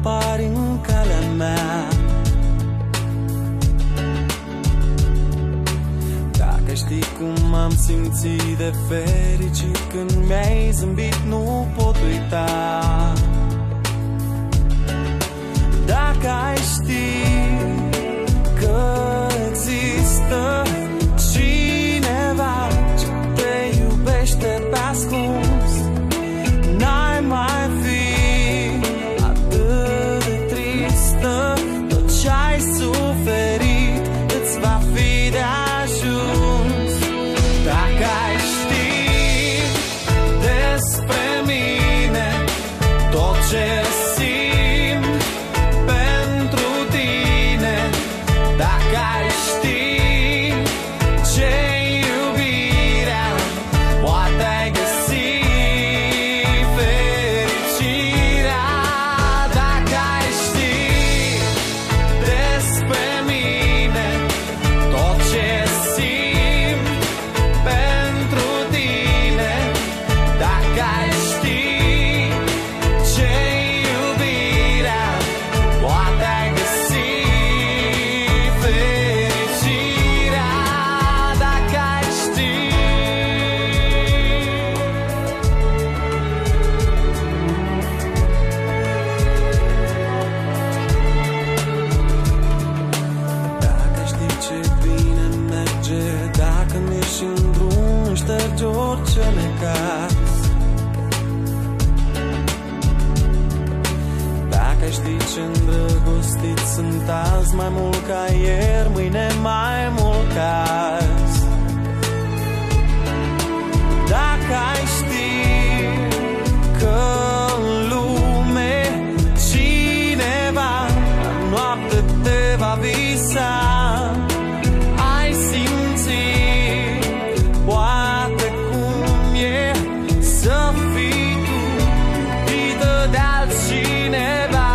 apari în calea mea. Dacă știi cum m-am simțit de fericit când mi-ai zâmbit, nu pot uita. Dacă ai ști că există cineva ce te iubește pe ascuns, n-ai mai fi atât de tristă. Tot ce-ai suferit îți va fi de ajuns. Dacă ai ști despre mine tot ce simt pentru tine, dacă ai ști ce-i iubirea, poate ai găsi fericirea. Dacă ai ști despre mine tot ce simt pentru tine, dacă ai ști ce-i iubirea, poate ai găsi fericirea. Dacă ai ști. Dacă știi ce bine merge, dacă mergi în drum, ștergi orice necaz. Dacă știi ce îndrăgostiți sunt azi, mai mult ca ieri, mâine mai mult ca azi. Dacă ai ști că în lume cineva noapte te va visa, ai simțit poate cum e să fii tu iubită de altcineva.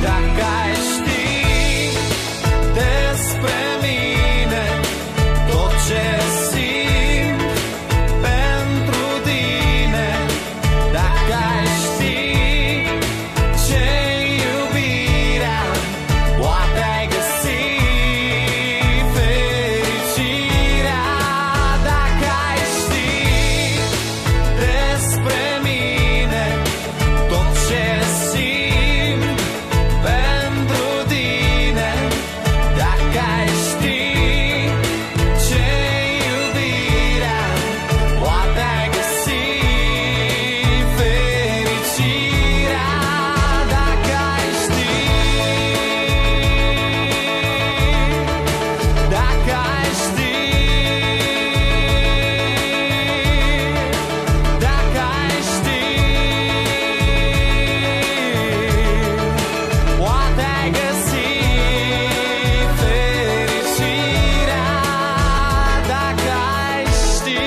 Dacă ai ști despre mine tot ce simt pentru tine, dacă ai ști ce-i iubirea, poate ai găsi fericirea. Dacă ai ști despre mine tot ce simt pentru tine, dacă ai ști ce-i iubirea, poate ai găsi fericirea. Dacă ai ști, dacă ai ști, dacă ai ști, poate ai găsi fericirea. Dacă ai ști.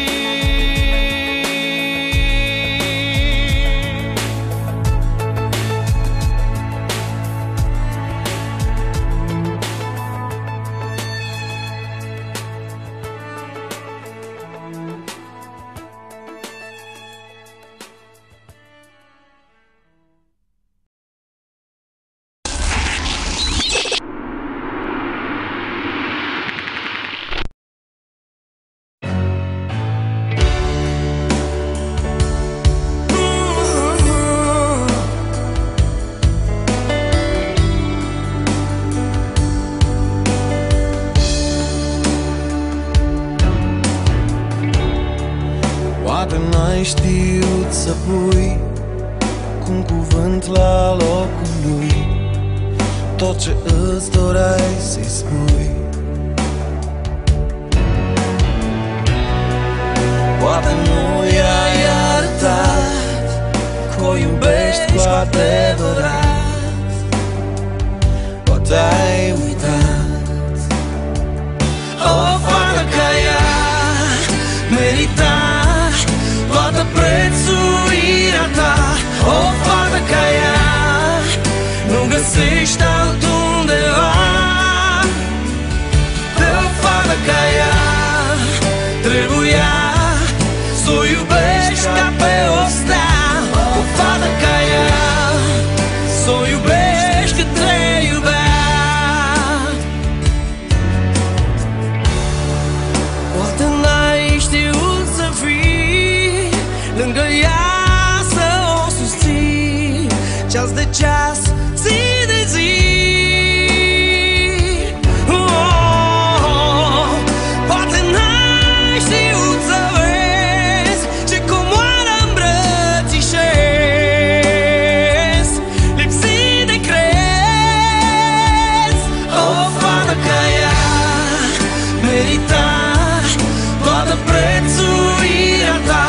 Poate n-ai știut să pui cu un cuvânt la locul lui tot ce îți doreai să-i spui. Poate nu i-ai arătat că o iubești cu adevărat, poate ai uitat. O fată ca ea merita toată prețuirea ta. O fată ca ea nu găsești altundeva. De o fată ca ea trebuia să o iubești ca pe o stea. O fată ca ea să o iubești ceas, zi de zi. Poate n-ai știut să vezi ce comoară îmbrățișez, lipsit de crez. O fată ca ea merita toată prețuirea ta.